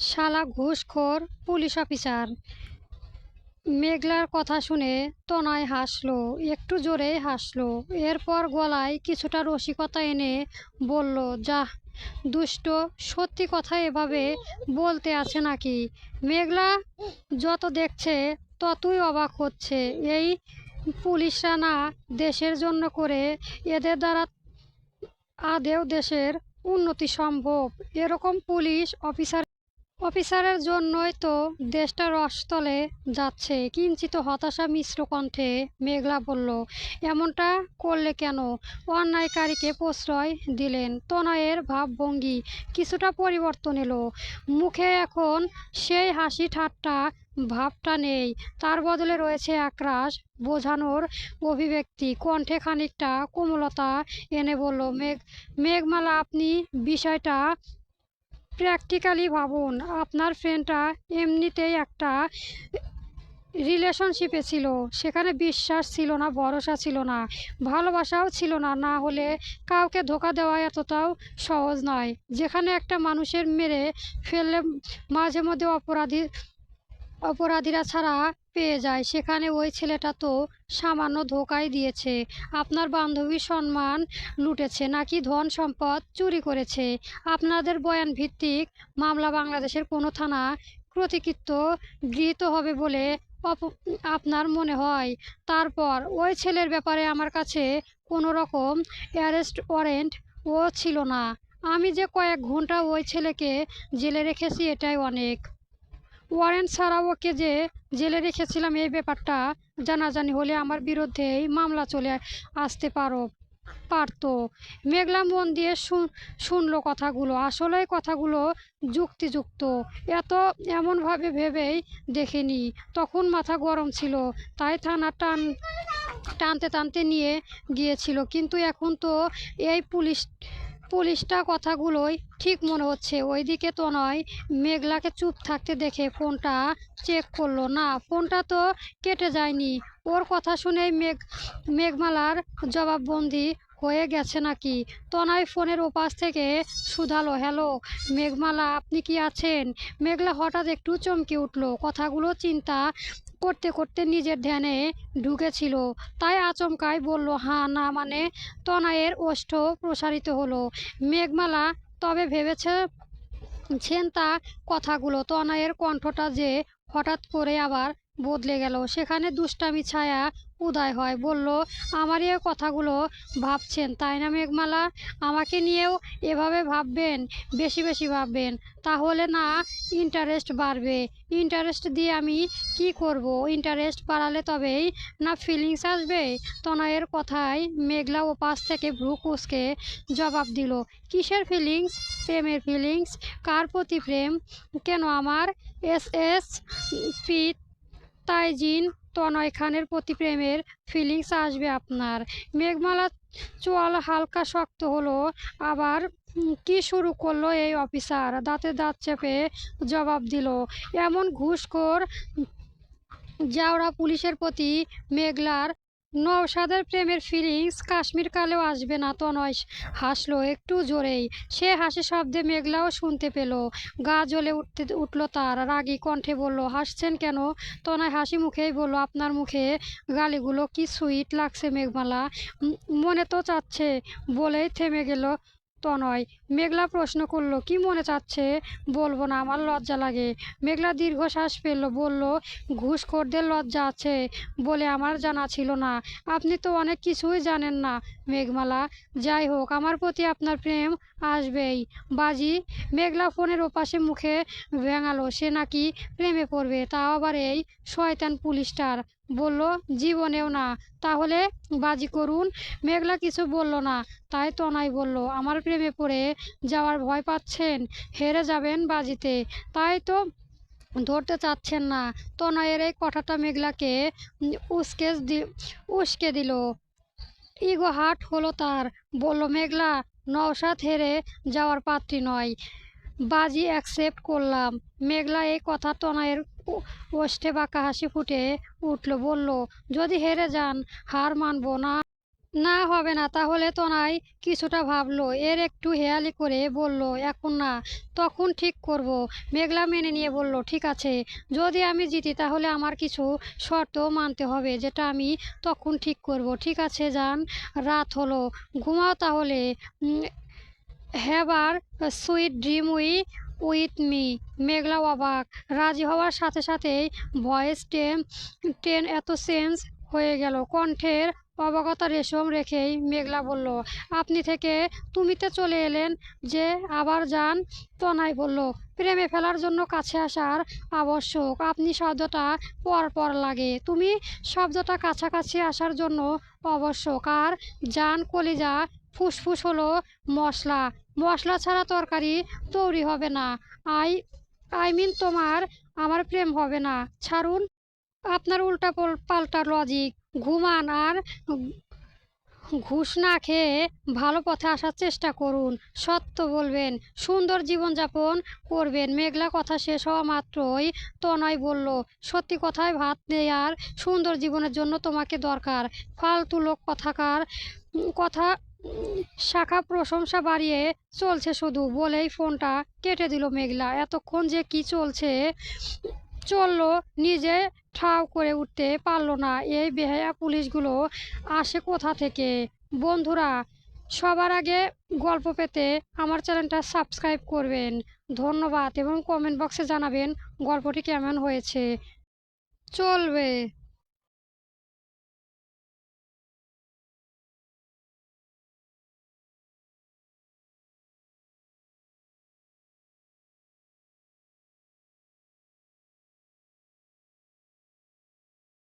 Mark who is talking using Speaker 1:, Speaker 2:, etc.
Speaker 1: শালা ঘুষখোর police officer. মেঘলার কথা শুনে তনয় হাসলো, একটু জোরেই হাসলো। এরপর গলায় কিছুটা রসিকতা এনে বলল, যাহ দুষ্ট, সত্যি কথা এভাবে বলতে আছে নাকি? মেঘলা যত দেখছে ততই অবাক হচ্ছে। এই পুলিশরা না দেশের জন্য করে, এদের দ্বারা আদেও দেশের উন্নতি সম্ভব? এরকম পুলিশ অফিসারের জন্যই তো দেশটা রসতলে যাচ্ছে। কিঞ্চিত হতাশা মিশ্র কণ্ঠে মেঘলা বলল, এমনটা করলে কেন? অন্যায়কারীকে প্রশ্রয় দিলেন। তনয়ের ভাবভঙ্গি কিছুটা পরিবর্তন এলো। মুখে এখন সেই হাসি ঠাট্টা ভাবটা নেই। তার বদলে রয়েছে একরাশ বোঝানোর অভিব্যক্তি। কণ্ঠে খানিকটা কোমলতা এনে বলল, মেঘমালা, আপনি বিষয়টা প্র্যাকটিক্যালি ভাবুন। আপনার ফ্রেন্ডটা এমনিতেই একটা রিলেশনশিপে ছিল। সেখানে বিশ্বাস ছিল না, ভরসা ছিল না, ভালোবাসাও ছিল না। না হলে কাউকে ধোঁকা দেওয়া এতটাও সহজ নয়। যেখানে একটা মানুষের মেরে ফেললে মাঝে মধ্যে অপরাধীরা ছাড়া পেয়ে যায়, সেখানে ওই ছেলেটা তো সামান্য ধোঁকাই দিয়েছে। আপনার বান্ধবীর সম্মান লুটেছে নাকি ধন সম্পদ চুরি করেছে? আপনাদের বয়ান ভিত্তিক মামলা বাংলাদেশের কোনো থানা কর্তৃক গৃহীত হবে বলে আপনার মনে হয়? তারপর ওই ছেলের ব্যাপারে আমার কাছে কোনো রকম অ্যারেস্ট ওয়ারেন্টও ছিল না। আমি যে কয়েক ঘন্টা ওই ছেলেকে জেলে রেখেছি এটাই অনেক। ওয়ারেন্ট ছাড়াও ওকে যে জেলে রেখেছিলাম এই ব্যাপারটা জানাজানি হলে আমার বিরুদ্ধেই মামলা চলে আসতে পারতো। মেঘলা মন দিয়ে শুনলো কথাগুলো। আসলে কথাগুলো যুক্তিযুক্ত। এমনভাবে ভেবেই দেখেনি। তখন মাথা গরম ছিল, তাই থানা টানতে টানতে নিয়ে গিয়েছিল। কিন্তু এখন তো এই পুলিশটা কথাগুলোই ঠিক মনে হচ্ছে। ওইদিকে তো নয়। মেঘলাকে চুপ থাকতে দেখে ফোনটা চেক করলো। না, ফোনটা তো কেটে যায়নি। ওর কথা শুনেই মেঘমালার জবাববন্দি হয়ে গেছে নাকি? তনয় ফোনের ওপাশ থেকে শুধালো, হ্যালো মেঘমালা, আপনি কি আছেন? মেঘলা হঠাৎ একটু চমকে উঠল। কথাগুলো চিন্তা করতে করতে নিজের ধ্যানে ঢুকেছিল, তাই আচমকাই বলল, হ্যাঁ না মানে। তনয়ের ওষ্ঠ প্রসারিত হলো। মেঘমালা তবে ভেবেছেন তা কথাগুলো? তনয়ের কণ্ঠটা যে হঠাৎ করে আবার বদলে গেল। সেখানে দুষ্টামি ছায়া উদয় হয়। বলল, আমারই এই কথাগুলো ভাবছেন তাই না মেঘমালা? আমাকে নিয়েও এভাবে ভাববেন, বেশি বেশি ভাববেন। তাহলে না ইন্টারেস্ট বাড়বে। ইন্টারেস্ট দিয়ে আমি কি করব? ইন্টারেস্ট বাড়ালে তবেই না ফিলিংস আসবে? তনয়ের কথায় মেঘলা ওপাশ থেকে ভ্রু কুঁচকে জবাব দিল, কিসের ফিলিংস? প্রেমের ফিলিংস। কার প্রতি প্রেম? কেন আমার এস এস পি তাইজিন তনয় খানের প্রতি প্রেমের ফিলিংস আসবে আপনার? মেঘমালা চোয়াল হালকা শক্ত হলো। আবার কি শুরু করলো এই অফিসার? দাঁতে দাঁত চেপে জবাব দিল, এমন ঘুষখোর জাউরা পুলিশের প্রতি মেঘলার নওশাদের প্রেমের ফিলিংস কাশ্মীর কালেও আসবে না। তনয় হাসলো একটু জোরেই। সে হাসি শব্দে মেঘলাও শুনতে পেল। গা জ্বলে উঠল তার। রাগী কণ্ঠে বলল, হাসছেন কেন? তনয় হাসি মুখেই বলল, আপনার মুখে গালিগুলো কি সুইট লাগছে মেঘমালা। মনে তো চাচ্ছে। বলেই থেমে গেল তনয়। মেঘলা প্রশ্ন করলো, কি মনে চাচ্ছে? বলবো না, আমার লজ্জা লাগে। মেঘলা দীর্ঘশ্বাস ফেলল, বলল, ঘুষখোরদের লজ্জা আছে বলে আমার জানা ছিল না। আপনি তো অনেক কিছুই জানেন না মেঘমালা। যাই হোক, আমার প্রতি আপনার প্রেম আসবেই বাজি। মেঘলা ফোনের ওপাশে মুখে ভেঙালো, সে নাকি প্রেমে পড়বে, তাও আবার এই শয়তান পুলিশটার। বলল, জীবনেও না। তাহলে বাজি করুন। মেঘলা কিছু বলল না। তাই তনয় বলল, আমার প্রেমে পড়ে যাওয়ার ভয় পাচ্ছেন? হেরে যাবেন বাজিতে, তাই তো ধরতে চাচ্ছেন না। তনয়ের এই কথাটা মেঘলাকে উস্কে দিল। ইগো হার্ট হলো তার। বলল, মেঘলা, নওশাদ হেরে যাওয়ার পাত্রী নয়। বাজি অ্যাকসেপ্ট করলাম। মেঘলা এই কথা তনয়ের ওষ্ঠে বাঁকা হাসি ফুটে উঠল। বলল, যদি হেরে যান? হার মানব না। না হবে না। তাহলে তনয় কিছুটা ভাবলো, এর একটু হেঁয়ালি করে বলল, এখন না, তখন ঠিক করব। মেঘলা মেনে নিয়ে বলল, ঠিক আছে, যদি আমি জিতি তাহলে আমার কিছু শর্ত মানতে হবে, যেটা আমি তখন ঠিক করব। ঠিক আছে যান, রাত হলো, ঘুমাও তাহলে। Have a sweet dream with me. মেঘলা অবাক, রাজি হওয়ার সাথে সাথেই ভয়েস টেন এত চেঞ্জ হয়ে গেল। কণ্ঠের অবাকতা রেশম রেখেই মেঘলা বলল, আপনি থেকে তুমিতে চলে এলেন যে, আবার যান। তনয় বলল, প্রেমে ফেলার জন্য কাছে আসার আবশ্যক। আপনি শব্দটা পর পর লাগে, তুমি শব্দটা কাছাকাছি আসার জন্য আবশ্যক। আর যান কলিজা ফুসফুস হলো মশলা, মশলা ছাড়া তরকারি তৈরি হবে না। আই আই মিন তোমার আমার প্রেম হবে না। ছাড়ুন আপনার উল্টা পাল্টা লজিক, ঘুমান আর ঘুষ না খেয়ে ভালো পথে আসার চেষ্টা করুন। সত্য বলবেন, সুন্দর জীবনযাপন করবেন। মেঘলা কথা শেষ হওয়া মাত্রই তনয় বলল, সত্যি কথায় ভাত নেই আর সুন্দর জীবনের জন্য তোমাকে দরকার। ফালতু লোক কথাকার কথা শাখা প্রশংসা বাড়িয়ে চলছে শুধু, বলেই ফোনটা কেটে দিল মেঘলা। এতক্ষণ যে কি চললো নিজে ঠাউ করে উঠতে পারলো না। এই বেহায়া পুলিশগুলো আসে কোথা থেকে? বন্ধুরা, সবার আগে গল্প পেতে আমার চ্যানেলটা সাবস্ক্রাইব করবেন। ধন্যবাদ, এবং কমেন্ট বক্সে জানাবেন গল্পটি কেমন হয়েছে। চলবে।